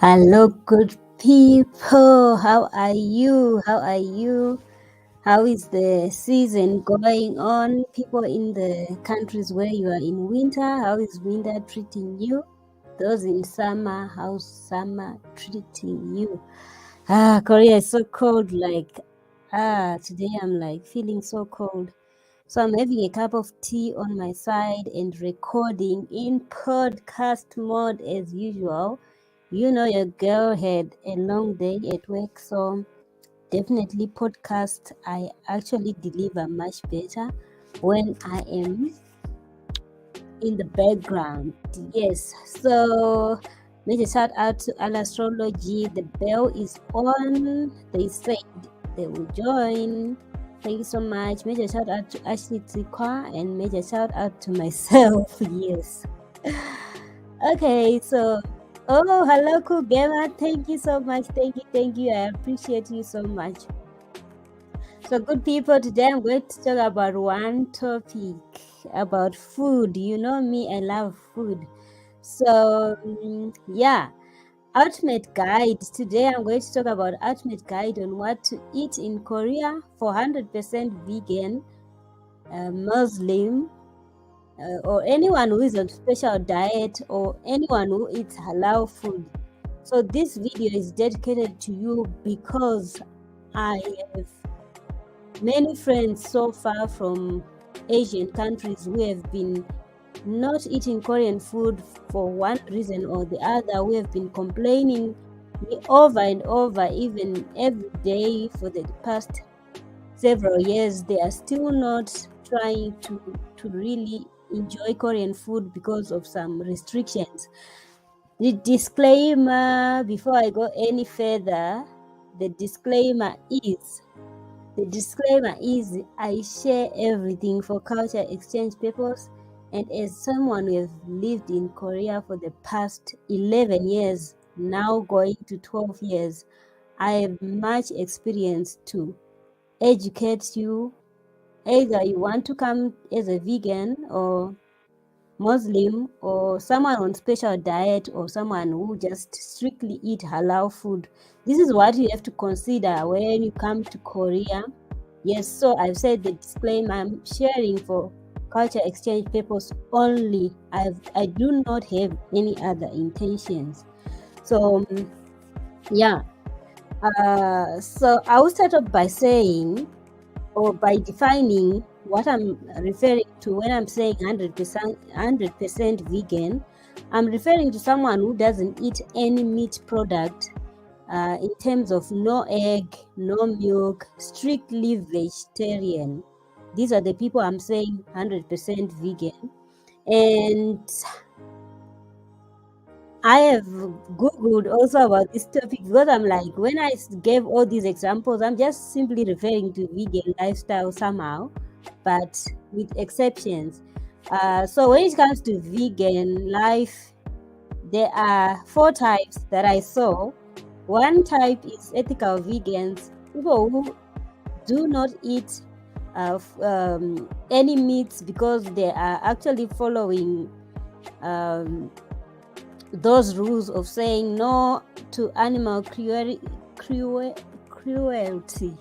Hello, good people. How are you? How are you? How is the season going on? People in the countries where you are in winter, how is winter treating you? Those in summer, how's summer treating you? Korea is so cold. Today I'm like feeling so cold. So I'm having a cup of tea on my side and recording in podcast mode as usual. You know, your girl had a long day at work, so definitely podcast I actually deliver much better when I am in the background. Yes. So major shout out to Al Astrology. The bell is on. They said they will join. Thank you so much. Major shout out to Ashley Tikwa and major shout out to myself. Yes. Okay, so hello, cool gamer. Thank you so much. Thank you. I appreciate you so much. So, good people, today I'm going to talk about one topic about food. You know me, I love food. So, yeah, ultimate guide. Today I'm going to talk about ultimate guide on what to eat in Korea for 100% vegan, Muslim, or anyone who is on special diet or anyone who eats halal food. So this video is dedicated to you because I have many friends so far from Asian countries who have been not eating Korean food for one reason or the other, who have been complaining me over and over, even every day for the past several years. They are still not trying to really enjoy Korean food because of some restrictions. The disclaimer, before I go any further, the disclaimer is I share everything for culture exchange purpose, and as someone who has lived in Korea for the past 11 years, now going to 12 years, I have much experience to educate you. Either you want to come as a vegan or Muslim or someone on special diet or someone who just strictly eat halal food. This is what you have to consider when you come to Korea. Yes, so I've said the disclaimer, I'm sharing for culture exchange purpose only. I do not have any other intentions. So yeah. So I will start off by saying or by defining what I'm referring to when I'm saying 100% vegan. I'm referring to someone who doesn't eat any meat product, in terms of no egg, no milk, strictly vegetarian. These are the people I'm saying 100% vegan. And I have Googled also about this topic because I'm like, when I gave all these examples, I'm just simply referring to vegan lifestyle somehow, but with exceptions. So when it comes to vegan life, there are 4 types that I saw. One type is ethical vegans, people who do not eat any meats because they are actually following those rules of saying no to animal cruelty.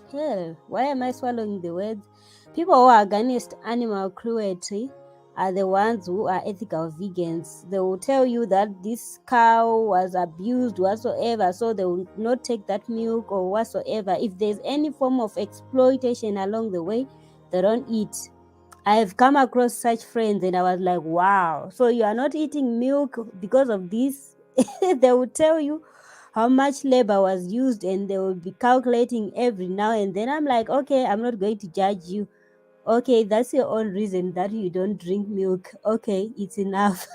Hell, why am I swallowing the words? People who are against animal cruelty are the ones who are ethical vegans. They will tell you that this cow was abused whatsoever, so they will not take that milk or whatsoever. If there's any form of exploitation along the way, they don't eat. I have come across such friends and I was like, wow, so you are not eating milk because of this? They will tell you how much labor was used and they will be calculating every now and then. I'm like, okay, I'm not going to judge you. Okay, that's your own reason that you don't drink milk. Okay, it's enough.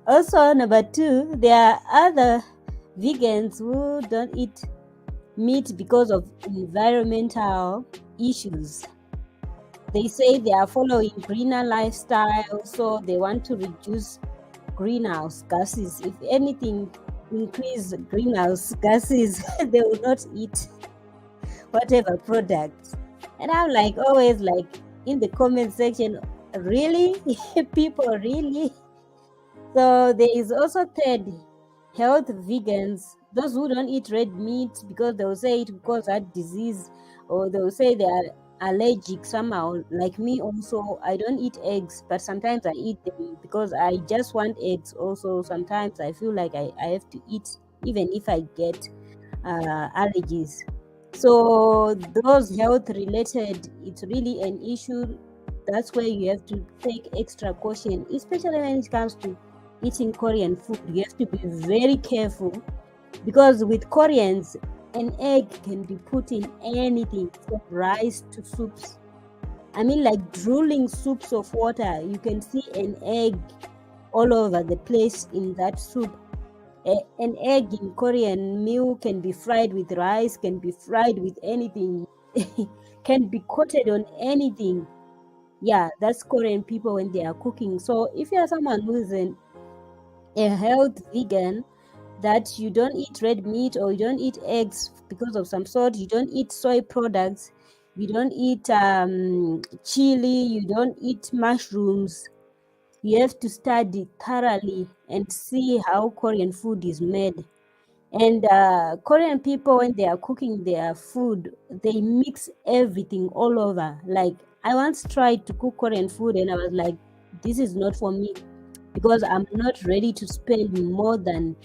Also, number 2, there are other vegans who don't eat meat because of environmental issues. They say they are following greener lifestyle, so they want to reduce greenhouse gases. If anything, increase greenhouse gases, they will not eat whatever products. And I'm like, always like in the comment section, really? People, really? So there is also third, health vegans, those who don't eat red meat because they'll say it cause heart disease, or they'll say they are allergic somehow. Like me also, I don't eat eggs, but sometimes I eat them because I just want eggs. Also, sometimes I feel like I have to eat even if I get allergies. So those health related, it's really an issue. That's where you have to take extra caution, especially when it comes to eating Korean food. You have to be very careful because with Koreans, an egg can be put in anything from rice to soups. I mean, like drooling soups of water, you can see an egg all over the place in that soup. An egg in Korean meal can be fried with rice, can be fried with anything, can be coated on anything. Yeah, that's Korean people when they are cooking. So if you are someone who is a health vegan, that you don't eat red meat or you don't eat eggs because of some sort, you don't eat soy products, you don't eat chili, you don't eat mushrooms, you have to study thoroughly and see how Korean food is made. And Korean people, when they are cooking their food, they mix everything all over. Like, I once tried to cook Korean food and I was like, this is not for me because I'm not ready to spend more than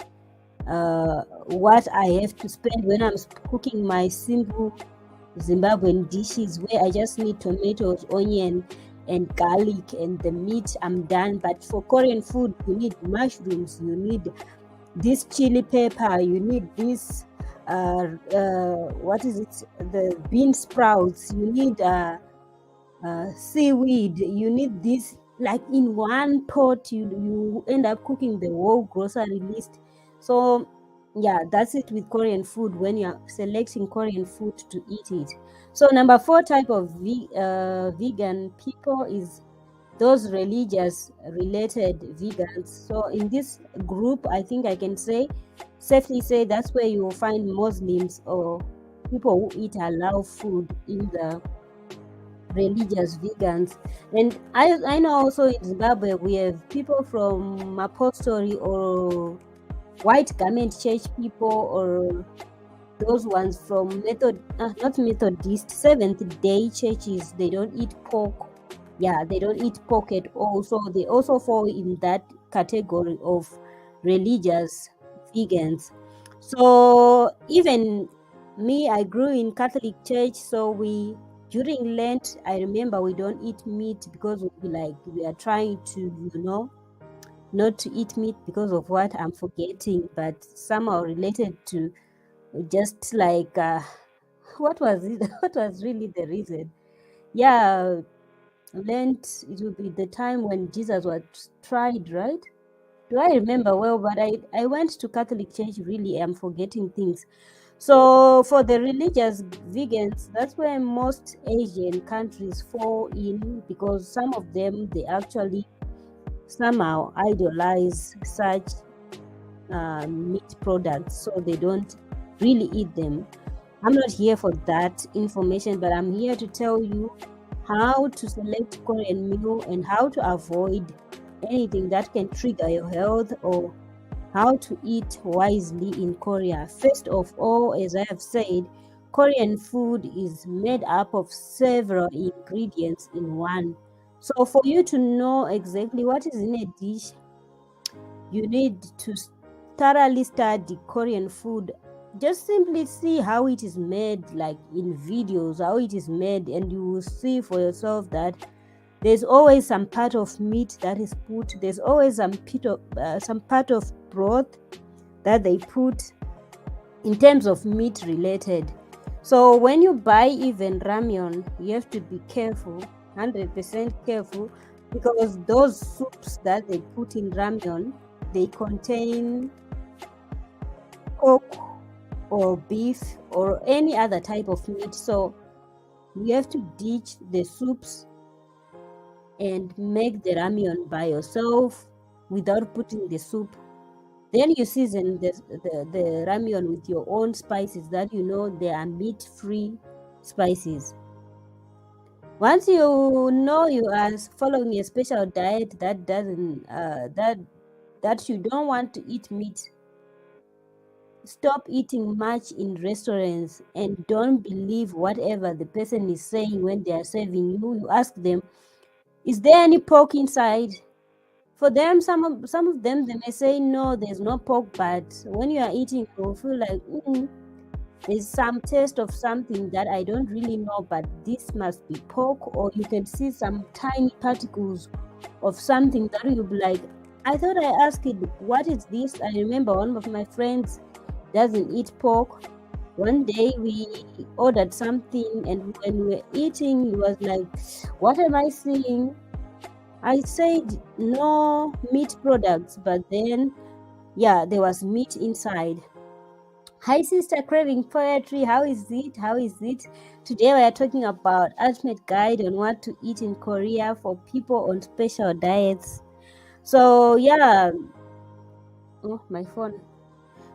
what I have to spend when I'm cooking my simple Zimbabwean dishes where I just need tomatoes, onion, and garlic, and the meat, I'm done. But for Korean food, you need mushrooms, you need this chili pepper, you need this what is it, the bean sprouts, you need seaweed, you need this, like in one pot you end up cooking the whole grocery list. So yeah, that's it with Korean food when you're selecting Korean food to eat it. So number 4 type of vegan people is those religious related vegans. So in this group, I think I can safely say that's where you will find Muslims or people who eat halal food in the religious vegans. And I know also in Zimbabwe we have people from apostle or white garment church people, or those ones from not Methodist, Seventh Day churches. They don't eat pork. Yeah, they don't eat pork at all. So they also fall in that category of religious vegans. So even me, I grew in Catholic church. So during Lent, I remember we don't eat meat because we are trying to, not to eat meat because of what I'm forgetting, but somehow related to just like what was it? What was really the reason? Yeah, Lent, it will be the time when Jesus was tried, right? Do I remember well? But I went to Catholic church, really, I'm forgetting things. So for the religious vegans, that's where most Asian countries fall in, because some of them, they actually somehow idolize such meat products, so they don't really eat them. I'm not here for that information, but I'm here to tell you how to select Korean meal and how to avoid anything that can trigger your health, or how to eat wisely in Korea. First of all, as I have said, Korean food is made up of several ingredients in one. So for you to know exactly what is in a dish, you need to thoroughly study Korean food. Just simply see how it is made, like in videos, how it is made, and you will see for yourself that there's always some part of meat that is put. There's always some part of broth that they put in terms of meat related. So when you buy even ramyeon, you have to be careful, 100% careful, because those soups that they put in ramyeon, they contain pork or beef or any other type of meat. So you have to ditch the soups and make the ramyeon by yourself without putting the soup. Then you season the ramyeon with your own spices that you know they are meat-free spices. Once you know you are following a special diet that doesn't that you don't want to eat meat, stop eating much in restaurants and don't believe whatever the person is saying when they are serving you. You ask them, is there any pork inside? For them, some of them, they may say no, there's no pork, but when you are eating, you feel like there's some taste of something that I don't really know, but this must be pork. Or you can see some tiny particles of something that you'll be like, I thought I asked it, what is this? I remember one of my friends doesn't eat pork. One day we ordered something, and when we were eating, he was like, what am I seeing? I said no meat products, but then there was meat inside. Hi sister, craving poetry. How is it? Today we are talking about ultimate guide on what to eat in Korea for people on special diets. So oh, my phone.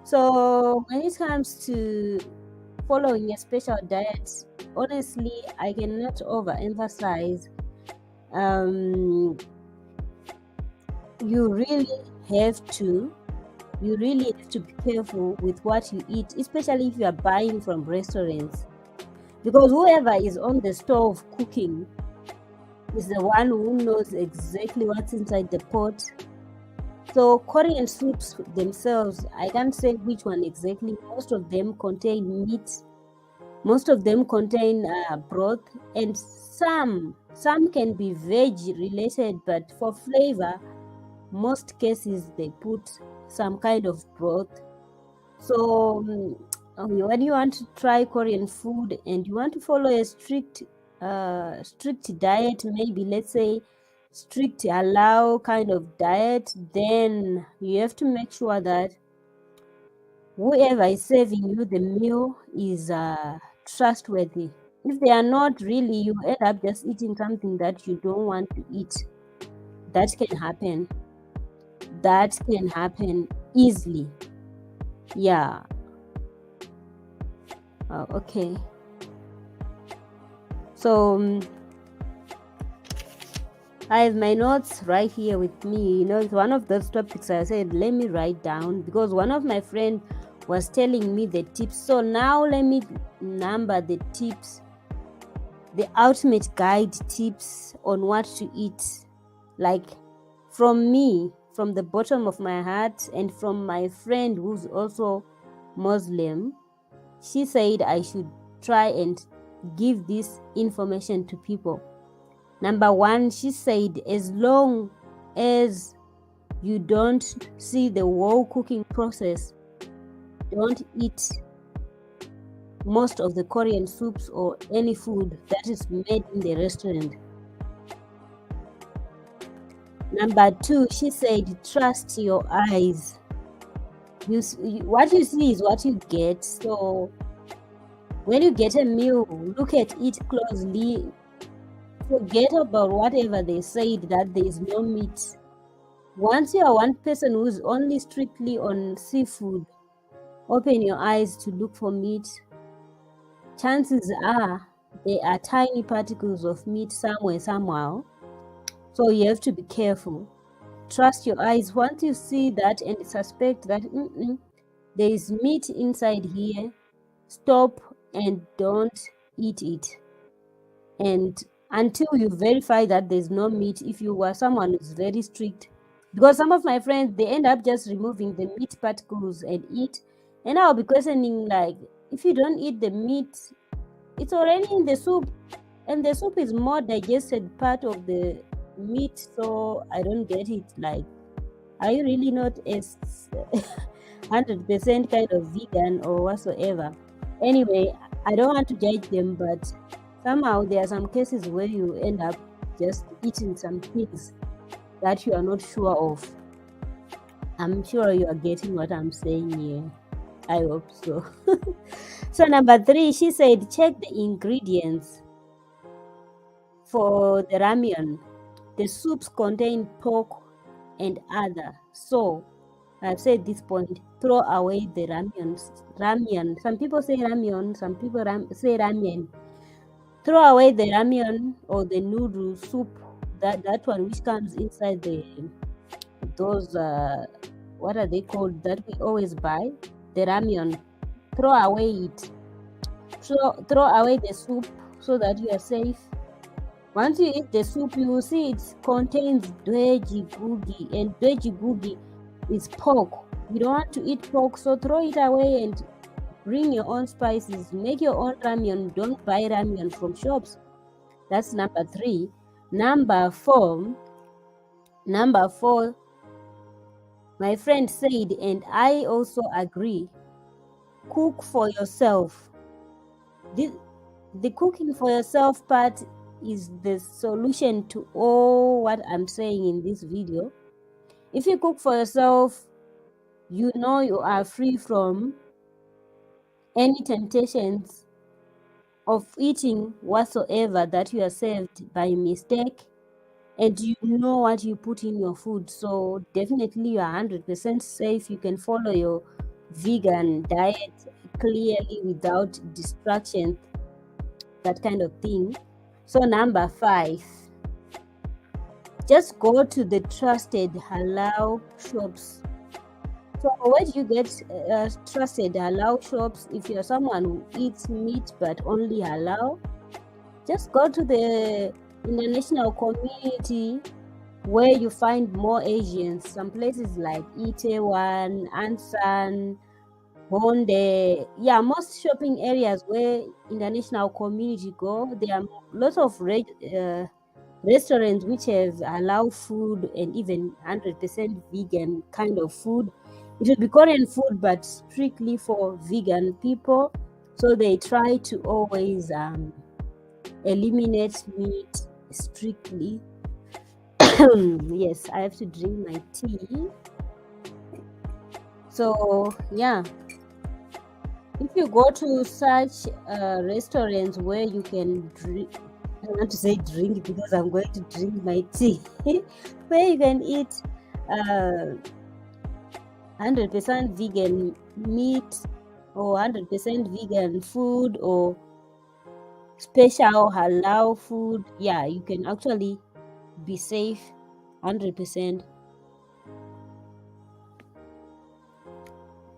So when it comes to following a special diet, honestly, I cannot overemphasize. You really have to be careful with what you eat, especially if you are buying from restaurants, because whoever is on the stove cooking is the one who knows exactly what's inside the pot. So Korean soups themselves, I can't say which one exactly. Most of them contain meat, most of them contain broth, and some can be veg related, but for flavor, most cases they put some kind of broth. So when you want to try Korean food and you want to follow a strict diet, maybe let's say strict Halal kind of diet, then you have to make sure that whoever is serving you the meal is trustworthy. If they are not, really, you end up just eating something that you don't want to eat. That can happen. That can happen easily. Yeah. Okay. So I have my notes right here with me. It's one of those topics I said, let me write down, because one of my friends was telling me the tips. So now let me number the tips, the ultimate guide tips on what to eat. Like from me, from the bottom of my heart, and from my friend who's also Muslim, she said I should try and give this information to people. Number one, she said, as long as you don't see the whole cooking process, don't eat most of the Korean soups or any food that is made in the restaurant. Number two, she said, trust your eyes. What you see is what you get. So when you get a meal, look at it closely. Forget about whatever they said that there is no meat. Once you are one person who's only strictly on seafood, open your eyes to look for meat. Chances are there are tiny particles of meat somewhere, somehow. So you have to be careful. Trust your eyes. Once you see that and suspect that there is meat inside here, stop and don't eat it. And until you verify that there's no meat, if you were someone who's very strict, because some of my friends, they end up just removing the meat particles and eat, and I'll be questioning, like, if you don't eat the meat, it's already in the soup, and the soup is more digested part of the meat. So I don't get it. Like, are you really not as 100% kind of vegan or whatsoever? Anyway, I don't want to judge them, but somehow there are some cases where you end up just eating some things that you are not sure of. I'm sure you are getting what I'm saying here. I hope so. So number three, she said, check the ingredients for the ramyeon. The soups contain pork and other. So I've said this point, throw away the ramyeon. Some people say ramyeon, some people say ramen. Throw away the ramyeon or the noodle soup, that one which comes inside those what are they called that we always buy? the ramyun, throw away it. Throw away the soup so that you are safe. Once you eat the soup, you will see it contains dweji gugi, and dweji gugi is pork. You don't want to eat pork, so throw it away and bring your own spices. Make your own ramyun. Don't buy ramyun from shops. That's number 3. Number 4, my friend said, and I also agree, cook for yourself. The cooking for yourself part is the solution to all what I'm saying in this video. If you cook for yourself, you know you are free from any temptations of eating whatsoever that you are served by mistake, and you know what you put in your food. So definitely you are 100% safe. You can follow your vegan diet clearly without distractions, that kind of thing. So number 5, just go to the trusted halal shops. So where do you get trusted halal shops? If you're someone who eats meat but only halal, just go to the international community where you find more Asians. Some places like Itaewon, Ansan, Honda. Yeah, most shopping areas where international community go, there are lots of restaurants which have halal food and even 100% vegan kind of food. It will be Korean food, but strictly for vegan people. So they try to always eliminate meat strictly. Yes, I have to drink my tea. So yeah, if you go to such restaurants where you can drink, I want to say drink because I'm going to drink my tea, where you can eat 100% vegan meat or 100% vegan food or special halal food, yeah, you can actually be safe 100%.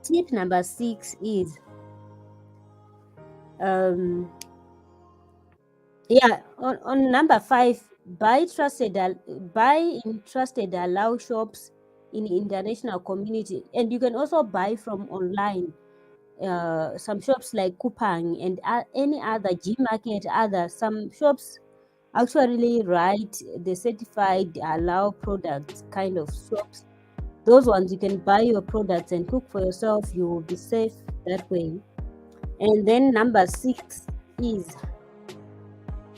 Tip number 6 is on number 5, buy in trusted halal shops in international community, and you can also buy from online. Some shops like Kupang and any other G Market, some shops actually write the certified halal products kind of shops. Those ones you can buy your products and cook for yourself. You will be safe that way. And then number 6 is,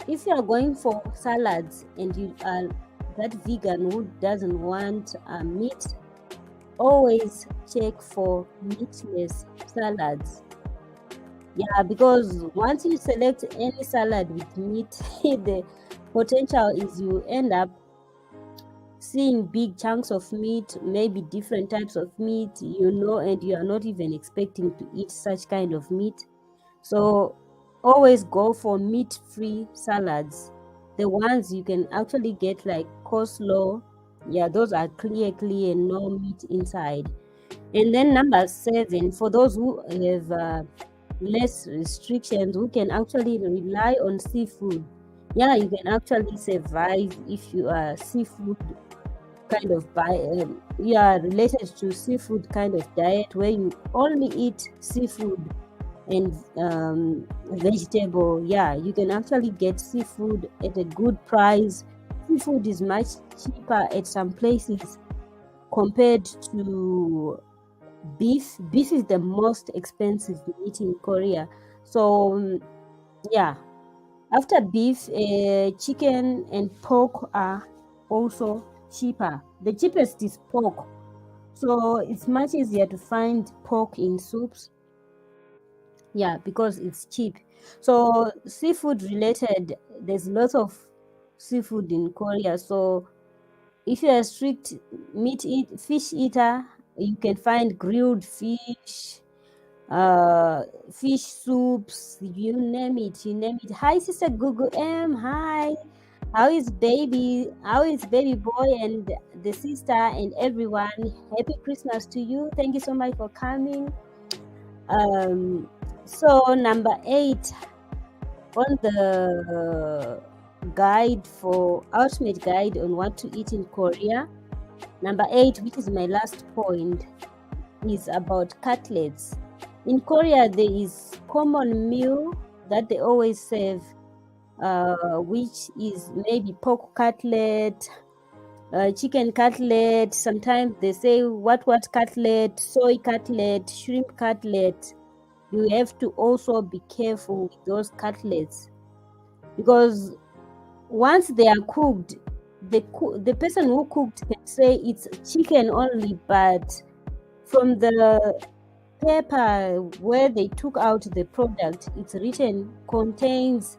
if you are going for salads and you are that vegan who doesn't want meat, always check for meatless salads. Yeah, because once you select any salad with meat, the potential is you end up seeing big chunks of meat, maybe different types of meat, and you are not even expecting to eat such kind of meat. So always go for meat-free salads. The ones you can actually get like coleslaw, yeah, those are clear, no meat inside. And then number 7, for those who have less restrictions, who can actually rely on seafood. Yeah, you can actually survive if you are seafood kind of you are related to seafood kind of diet where you only eat seafood and vegetable. Yeah, you can actually get seafood at a good price. Seafood is much cheaper at some places compared to beef. Beef is the most expensive meat in Korea. So yeah, after beef, chicken and pork are also cheaper. The cheapest is pork. So it's much easier to find pork in soups. Yeah, because it's cheap. So seafood related, there's lots of seafood in Korea. So if you're a strict fish eater, you can find grilled fish, fish soups, you name it. Hi, Sister Google M. Hi. How is baby boy and the sister and everyone? Happy Christmas to you. Thank you so much for coming. So number 8 on the ultimate guide on what to eat in Korea. Number 8, which is my last point, is about cutlets. In Korea, there is common meal that they always serve, which is maybe pork cutlet, chicken cutlet. Sometimes they say what cutlet, soy cutlet, shrimp cutlet. You have to also be careful with those cutlets, because once they are cooked, the person who cooked can say it's chicken only, but from the paper where they took out the product, it's written contains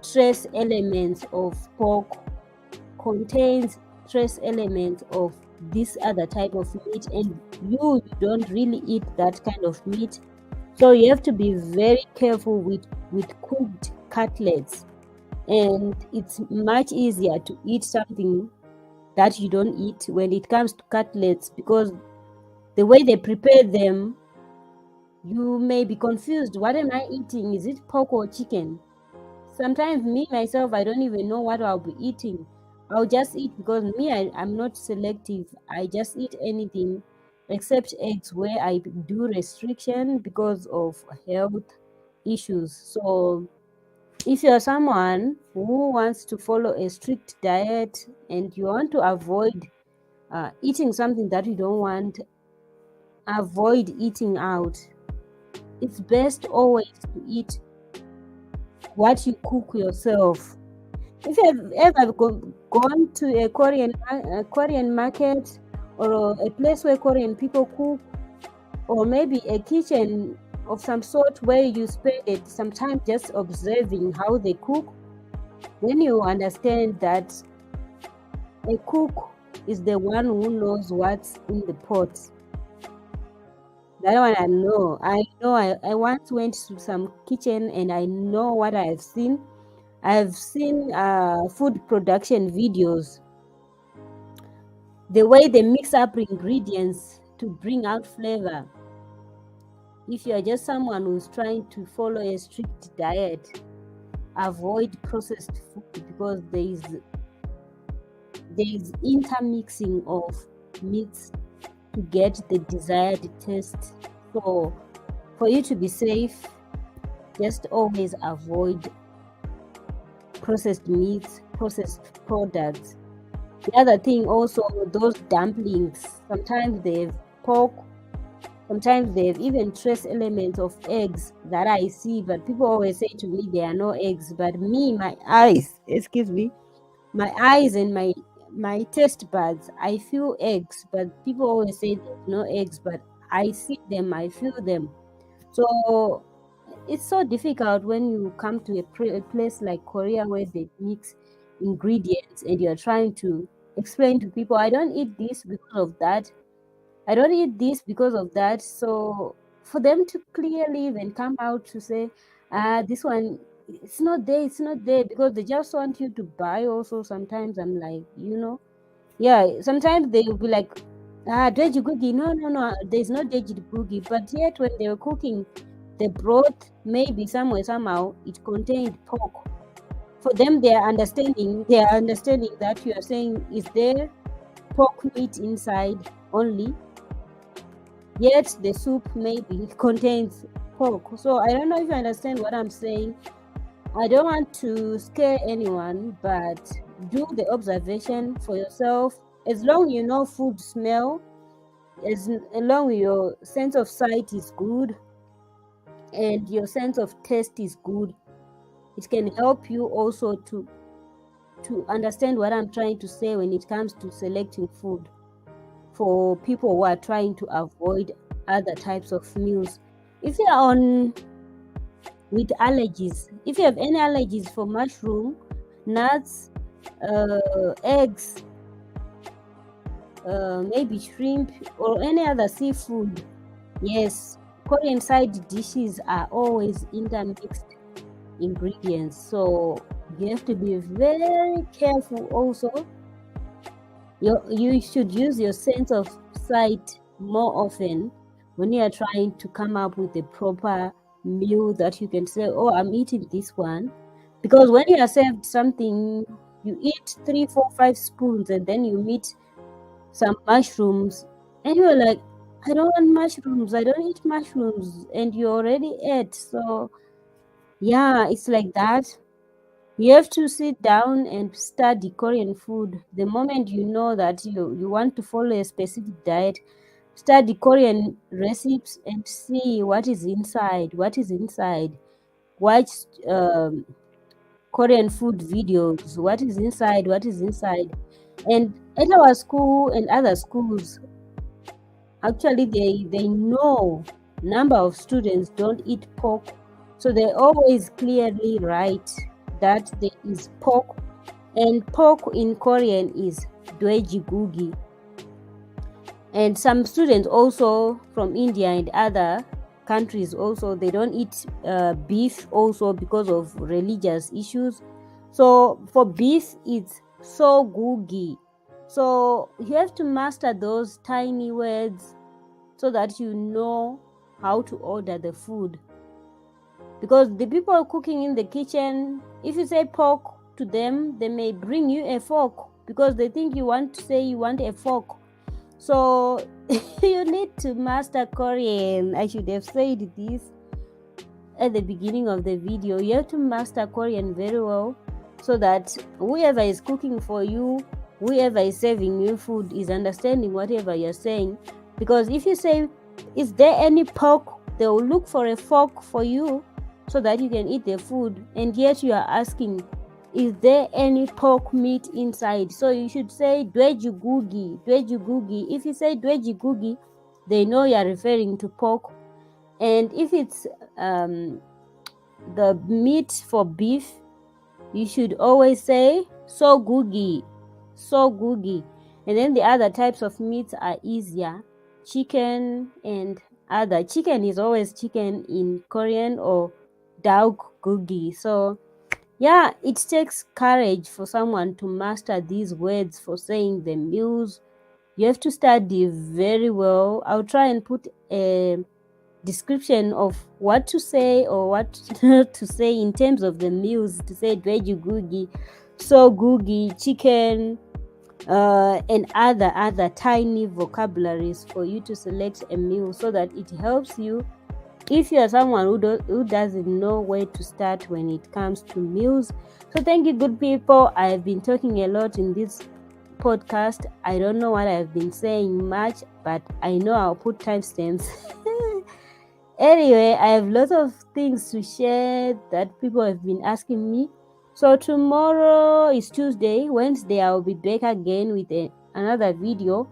trace elements of pork, contains trace elements of this other type of meat, and you don't really eat that kind of meat. So you have to be very careful with cooked cutlets, and it's much easier to eat something that you don't eat when it comes to cutlets, because the way they prepare them, you may be confused. What am I eating? Is it pork or chicken? Sometimes me myself, I don't even know what I'll be eating. I'll just eat, because I'm not selective. I just eat anything except eggs, where I do restriction because of health issues. So if you're someone who wants to follow a strict diet and you want to avoid eating something that you don't want, avoid eating out. It's best always to eat what you cook yourself. If you have ever gone to a Korean market, or a place where Korean people cook, or maybe a kitchen of some sort where you spend some time just observing how they cook, then you understand that a cook is the one who knows what's in the pot. That one I know. I once went to some kitchen and I know what I have seen. I've seen food production videos. The way they mix up ingredients to bring out flavor. If you are just someone who's trying to follow a strict diet, avoid processed food, because there is intermixing of meats to get the desired taste. So for you to be safe, just always avoid processed meats, processed products. The other thing also, those dumplings, sometimes they have pork, sometimes they have even trace elements of eggs that I see, but people always say to me there are no eggs. But my eyes and my taste buds, I feel eggs, but people always say there's no eggs, but I see them, I feel them. So it's so difficult when you come to a place like Korea, where they mix ingredients and you're trying to explain to people, I don't eat this because of that, I don't eat this because of that. So for them to clearly even come out to say, this one, it's not there, because they just want you to buy. Also, sometimes I'm like, yeah, sometimes they will be like, deji cookie. No, there's no deji cookie. But yet when they were cooking the broth, maybe somehow it contained pork. For them, they are understanding that you are saying, is there pork meat inside only? Yet the soup maybe contains pork. So I don't know if you understand what I'm saying. I don't want to scare anyone, but do the observation for yourself. As long you know food smell, as long your sense of sight is good and your sense of taste is good, it can help you also to understand what I'm trying to say when it comes to selecting food for people who are trying to avoid other types of meals. If you are with allergies, if you have any allergies for mushroom, nuts, eggs, maybe shrimp, or any other seafood, yes, Korean side dishes are always intermixed ingredients. So you have to be very careful also. You should use your sense of sight more often when you are trying to come up with a proper meal that you can say, oh, I'm eating this one. Because when you are served something, you eat 3, 4, 5 spoons, and then you meet some mushrooms, and you're like, I don't want mushrooms, I don't eat mushrooms, and you already ate. So yeah, it's like that. You have to sit down and study Korean food. The moment you know that you want to follow a specific diet, study Korean recipes and see what is inside. What is inside? Watch Korean food videos. What is inside? What is inside? And at our school and other schools, actually they know number of students don't eat pork, so they always clearly write that there is pork, and pork in Korean is dwaejigugi. And some students also from India and other countries also, they don't eat beef also because of religious issues. So for beef, it's sogugi. So you have to master those tiny words so that you know how to order the food. Because the people cooking in the kitchen, if you say pork to them, they may bring you a fork because they think you want to say you want a fork. So you need to master Korean. I should have said this at the beginning of the video. You have to master Korean very well so that whoever is cooking for you, whoever is serving you food, is understanding whatever you're saying. Because if you say, is there any pork, they will look for a fork for you so that you can eat the food, and yet you are asking, is there any pork meat inside? So you should say dwaejigugi. If you say dwaejigugi, they know you are referring to pork. And if it's the meat for beef, you should always say sogugi. And then the other types of meats are easier, chicken and other. Chicken is always chicken in Korean, or dauggugi. So yeah, it takes courage for someone to master these words for saying the meals. You have to study very well. I'll try and put a description of what to say or what not to say in terms of the meals. To say dwaejigugi, sogugi, chicken, and other tiny vocabularies for you to select a meal, so that it helps you if you are someone who doesn't know where to start when it comes to meals. So thank you, good people. I have been talking a lot in this podcast. I don't know what I've been saying much, but I know I'll put timestamps. Anyway, I have lots of things to share that people have been asking me. So tomorrow is Tuesday. Wednesday I'll be back again with another video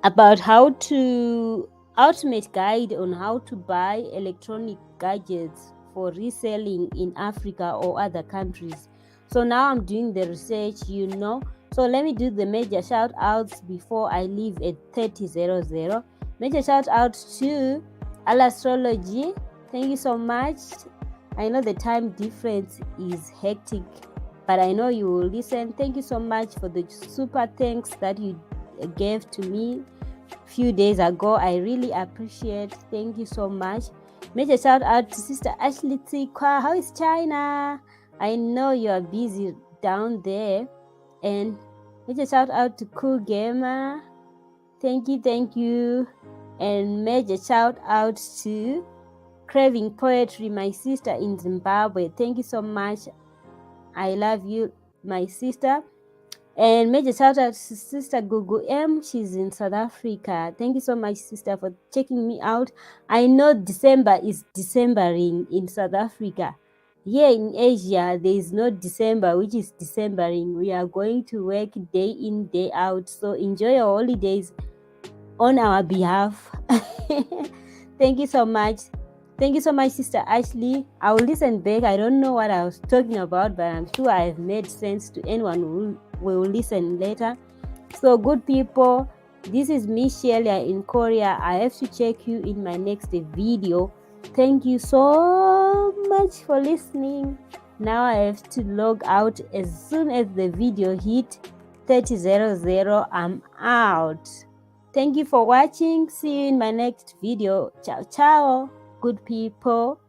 about how to ultimate guide on how to buy electronic gadgets for reselling in Africa or other countries. So now I'm doing the research, So let me do the major shout outs before I leave at 30:00. Major shout out to Astrology. Thank you so much. I know the time difference is hectic, but I know you will listen. Thank you so much for the super thanks that you gave to me a few days ago. I really appreciate. Thank you so much. Major shout out to Sister Ashley Tsikwa. How is China? I know you are busy down there. And major shout out to Cool Gamer. Thank you. And major shout out to Craving Poetry, my sister in Zimbabwe. Thank you so much. I love you, my sister. And major shout out to Sister Gugu M. She's in South Africa. Thank you so much, sister, for checking me out. I know December is Decembering in South Africa. Here in Asia, there is no December, which is Decembering. We are going to work day in, day out. So enjoy your holidays on our behalf. Thank you so much. Thank you so much, Sister Ashley. I will listen back. I don't know what I was talking about, but I'm sure I have made sense to anyone who will listen later. So good people, this is me, SHIYELIA in Korea. I have to check you in my next video. Thank you so much for listening. Now I have to log out. As soon as the video hit 30:00, I'm out. Thank you for watching. See you in my next video. Ciao, ciao, good people.